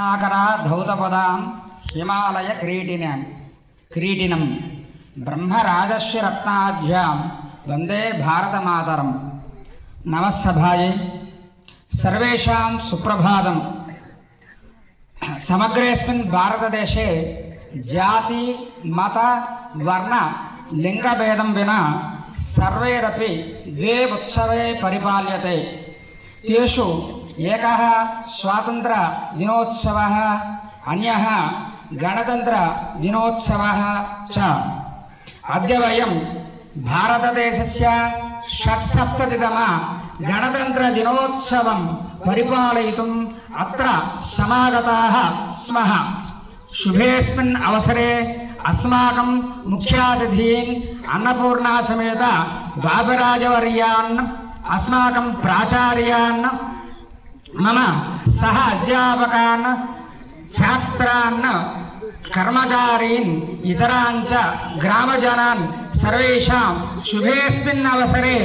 ఆకరా ధౌతపదాం హిమాలయ క్రీటినం బ్రహ్మరాజస్య రత్నాఢ్యాం వందే భారతమాతరం. నమస్సభాయే సర్వేషాం సుప్రభాతం. సమగ్రేస్మిన్ భారతదేశే జాతి మత వర్ణ లింగభేదం వినా సర్వైరపి ద్వే ఉత్సవే పరిపాల్యతే. తేషు ఏకః స్వాతంత్ర దినోత్సవः అన్యః గణతంత్ర దినోత్సవः చ. అద్య వయం భారతదేశస్య షట్సప్తతితమ గణతంత్ర దినోత్సవం పరిపాలయితుం అత్ర సమాగతాః స్మః. శుభేస్మిన్ అవసరే అస్మాకం ముఖ్యాతిథీన్ అన్నపూర్ణా సమేత బాబరాజవర్యాన్ అస్మాకం ప్రాచార్యాన్ మమ సహ అధ్యాపకాన్ ఛాత్రాన్ కర్మచారీన్ ఇతరాంచ గ్రామజనాన్ సర్వేషాం శుభేస్మిన్ అవసరే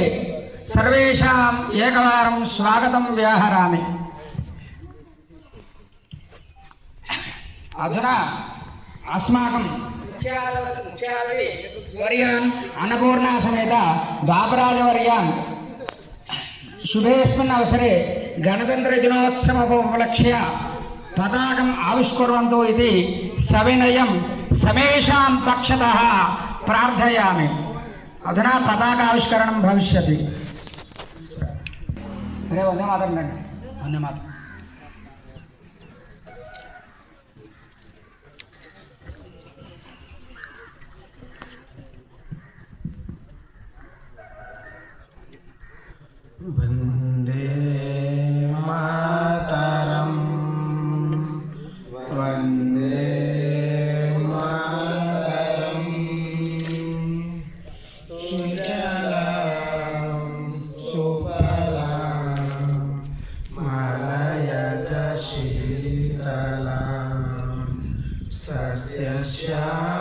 సర్వేషాం ఏకవారం స్వాగతం వ్యాహరామి. అధునా అస్మాకం వర్యాన్ అన్నపూర్ణా సమేత బాపరాజవర్యాన్ శుభేస్మిన్ అవసరే గణతంత్ర దినోత్సవముపలక్ష్య పతాకం ఆవిష్కుర్వంతు ఇది సవినయం సమేషాం పక్షతః ప్రార్థయామి. అధునా పతాకావిష్కరణం భవిష్యతి. అరే వందే మాతరం రండి. వందే మాతరం. వందే మాతరం వందే మాతరం. సుజలాం సుఫలాం మలయజ శీతలాం సస్యశ్యామలాం